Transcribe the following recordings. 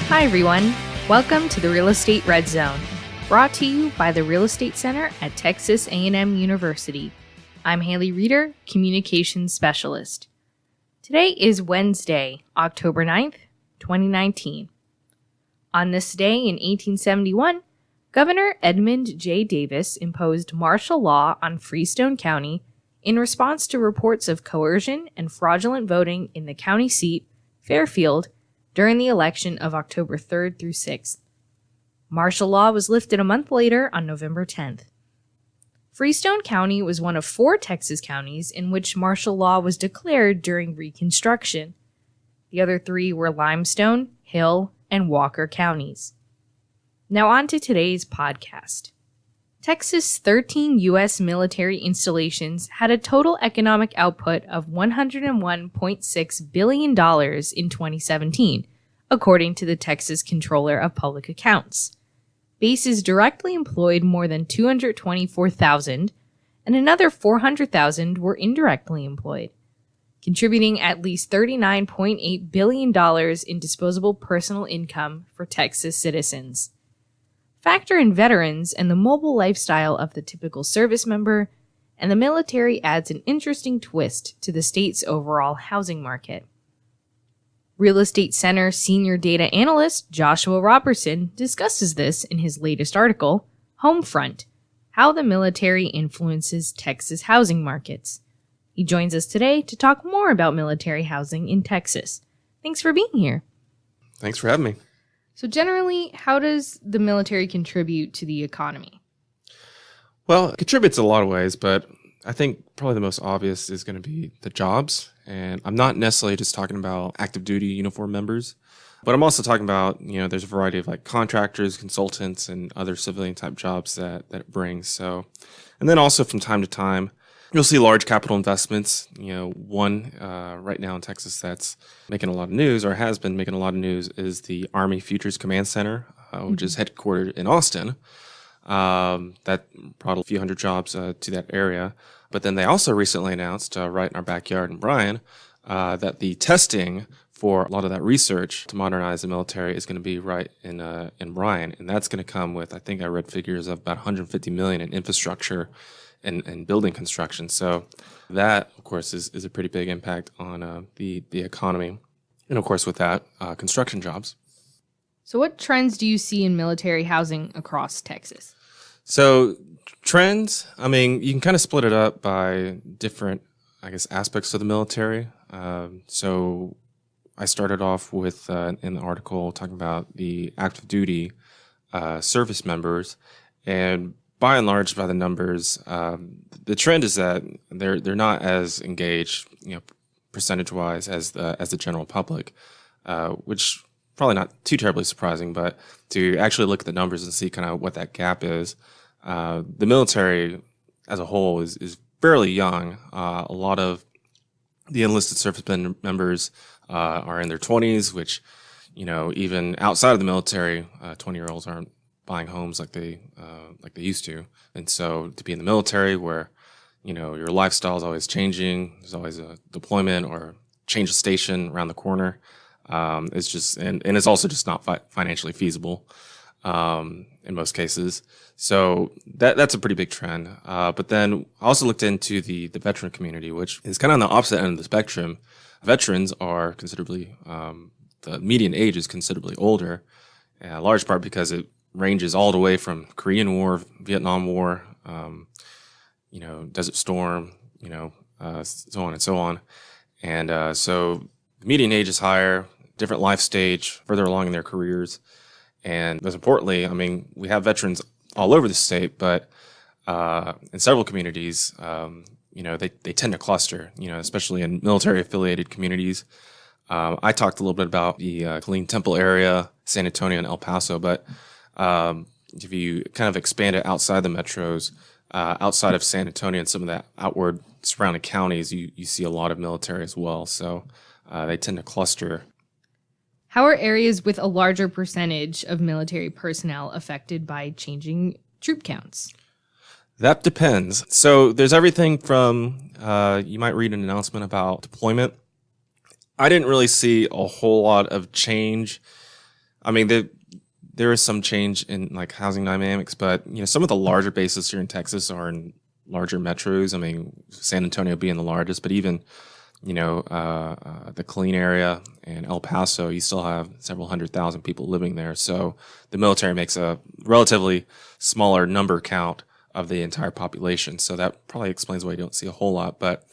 Hi everyone, welcome to the Real Estate Red Zone, brought to you by the Real Estate Center at Texas A&M University. I'm Haley Reeder, Communications Specialist. Today is Wednesday, October 9th, 2019. On this day in 1871, Governor Edmund J. Davis imposed martial law on Freestone County in response to reports of coercion and fraudulent voting in the county seat, Fairfield, during the election of October 3rd through 6th. Martial law was lifted a month later on November 10th. Freestone County was one of 4 Texas counties in which martial law was declared during Reconstruction. The other 3 were Limestone, Hill, and Walker counties. Now on to today's podcast. Texas' 13 U.S. military installations had a total economic output of $101.6 billion in 2017, according to the Texas Comptroller of Public Accounts. Bases directly employed more than 224,000, and another 400,000 were indirectly employed, contributing at least $39.8 billion in disposable personal income for Texas citizens. Factor in veterans and the mobile lifestyle of the typical service member, and the military adds an interesting twist to the state's overall housing market. Real Estate Center Senior Data Analyst Joshua Robertson discusses this in his latest article, Homefront: How the Military Influences Texas Housing Markets. He joins us today to talk more about military housing in Texas. Thanks for being here. Thanks for having me. So generally, how does the military contribute to the economy? Well, it contributes in a lot of ways, but I think probably the most obvious is going to be the jobs. And I'm not necessarily just talking about active duty uniform members, but I'm also talking about, there's a variety of like contractors, consultants, and other civilian type jobs that it brings. So, and then also from time to time, you'll see large capital investments. One right now in Texas that's making a lot of news, or has been making a lot of news, is the Army Futures Command Center, which is headquartered in Austin. That brought a few hundred jobs to that area. But then they also recently announced, right in our backyard in Bryan, that the testing for a lot of that research to modernize the military is going to be right in Bryan, and that's going to come with, I think I read figures of about $150 million in infrastructure and building construction. So that, of course, is a pretty big impact on the economy. And, of course, with that, construction jobs. So what trends do you see in military housing across Texas? So trends, you can kind of split it up by different, aspects of the military. So I started off with, in the article, talking about the active duty service members. And by and large, by the numbers, the trend is that they're not as engaged, percentage-wise as the general public, which probably not too terribly surprising. But to actually look at the numbers and see kind of what that gap is, the military as a whole is fairly young. A lot of the enlisted servicemen members are in their 20s, which even outside of the military, 20-year-olds aren't buying homes like they used to. And so to be in the military where, your lifestyle is always changing, there's always a deployment or change of station around the corner, it's just, and it's also just not financially feasible, in most cases. So that's a pretty big trend. But then I also looked into the veteran community, which is kind of on the opposite end of the spectrum. Veterans are considerably, the median age is considerably older, a large part because it ranges all the way from Korean War, Vietnam War, Desert Storm, so on and so on. And so the median age is higher, different life stage, further along in their careers. And most importantly, we have veterans all over the state, but in several communities, they tend to cluster, especially in military-affiliated communities. I talked a little bit about the Killeen Temple area, San Antonio, and El Paso, but if you kind of expand it outside the metros, outside of San Antonio and some of the outward surrounding counties, you see a lot of military as well. So they tend to cluster. How are areas with a larger percentage of military personnel affected by changing troop counts? That depends. So there's everything from, you might read an announcement about deployment. I didn't really see a whole lot of change. I mean, there is some change in like housing dynamics, but some of the larger bases here in Texas are in larger metros. I mean, San Antonio being the largest, but even the Killeen area and El Paso, you still have several 100,000 people living there. So the military makes a relatively smaller number count of the entire population. So that probably explains why you don't see a whole lot. But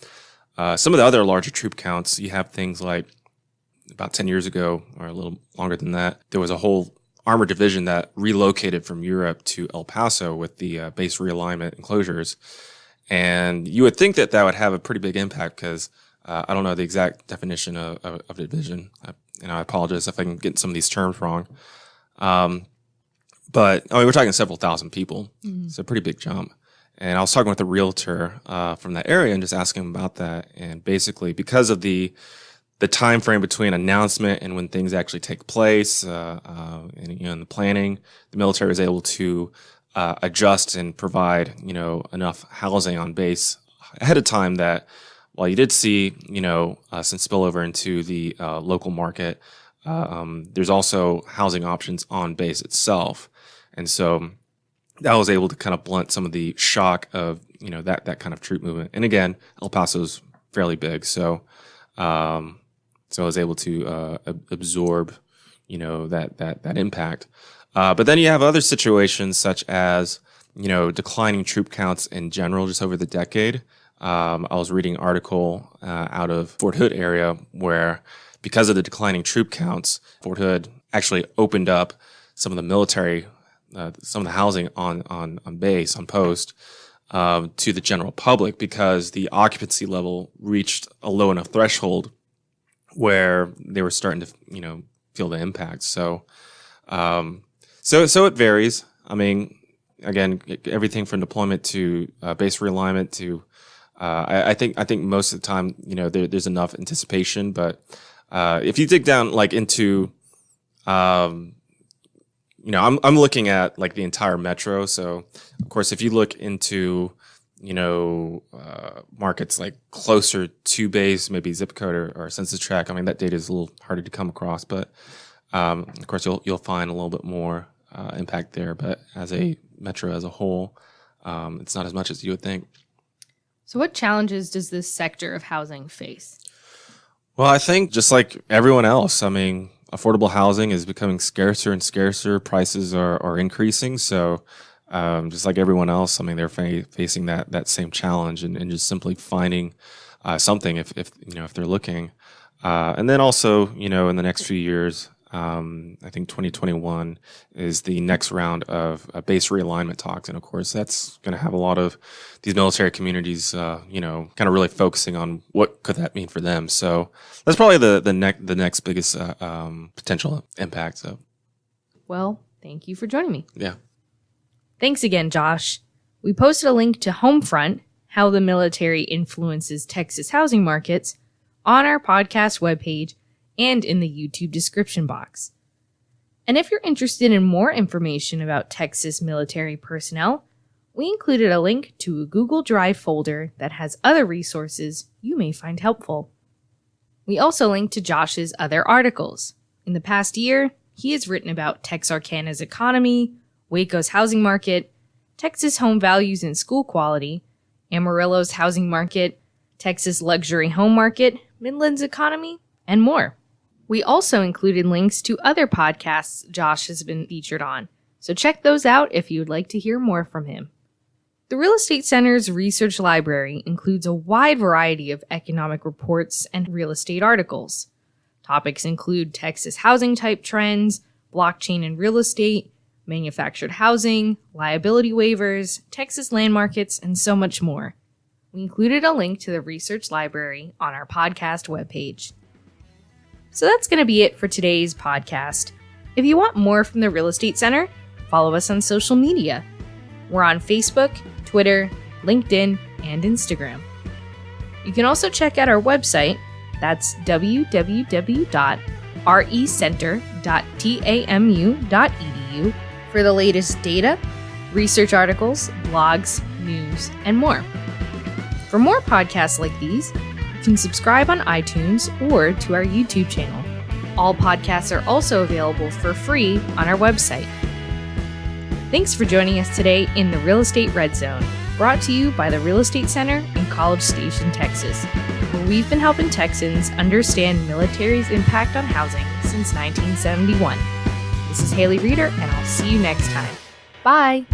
some of the other larger troop counts, you have things like about 10 years ago, or a little longer than that, there was a whole armored division that relocated from Europe to El Paso with the base realignment and closures. And you would think that that would have a pretty big impact because I don't know the exact definition of the division. I apologize if I can get some of these terms wrong. But I mean, we're talking several thousand people. Mm-hmm. It's a pretty big jump. And I was talking with a realtor from that area and just asking him about that. And basically, because of the time frame between announcement and when things actually take place, and in the planning, the military was able to adjust and provide enough housing on base ahead of time that while you did see some spillover into the local market, there's also housing options on base itself, and so that was able to kind of blunt some of the shock of that kind of troop movement. And again, El Paso's fairly big, so I was able to absorb that impact. But then you have other situations such as declining troop counts in general just over the decade. I was reading an article out of Fort Hood area where, because of the declining troop counts, Fort Hood actually opened up some of the military, some of the housing on base, on post, to the general public because the occupancy level reached a low enough threshold where they were starting to, feel the impact. So it varies. I mean, again, everything from deployment to base realignment to I think most of the time, there's enough anticipation, but if you dig down like into, I'm looking at like the entire metro. So of course, if you look into, markets like closer to base, maybe zip code or census tract, I mean, that data is a little harder to come across, but of course you'll find a little bit more impact there. But as a metro as a whole, it's not as much as you would think. So what challenges does this sector of housing face? Well, I think just like everyone else, I mean, affordable housing is becoming scarcer and scarcer. Prices are increasing. So just like everyone else, I mean, they're facing that same challenge and just simply finding something if they're looking. And then also, in the next few years, I think 2021 is the next round of base realignment talks. And of course, that's going to have a lot of these military communities, kind of really focusing on what could that mean for them. So that's probably the next biggest potential impact. So, well, thank you for joining me. Yeah. Thanks again, Josh. We posted a link to Homefront, How the Military Influences Texas Housing Markets, on our podcast webpage and in the YouTube description box. And if you're interested in more information about Texas military personnel, we included a link to a Google Drive folder that has other resources you may find helpful. We also linked to Josh's other articles. In the past year, he has written about Texarkana's economy, Waco's housing market, Texas home values and school quality, Amarillo's housing market, Texas luxury home market, Midland's economy, and more. We also included links to other podcasts Josh has been featured on, so check those out if you would like to hear more from him. The Real Estate Center's research library includes a wide variety of economic reports and real estate articles. Topics include Texas housing type trends, blockchain and real estate, manufactured housing, liability waivers, Texas land markets, and so much more. We included a link to the research library on our podcast webpage. So that's going to be it for today's podcast. If you want more from the Real Estate Center, follow us on social media. We're on Facebook, Twitter, LinkedIn, and Instagram. You can also check out our website. That's www.realestatecentertx.com. recenter.tamu.edu for the latest data, research articles, blogs, news, and more. For more podcasts like these, you can subscribe on iTunes or to our YouTube channel. All podcasts are also available for free on our website. Thanks for joining us today in the Real Estate Red Zone, brought to you by the Real Estate Center in College Station, Texas, where we've been helping Texans understand military's impact on housing since 1971. This is Haley Reeder, and I'll see you next time. Bye!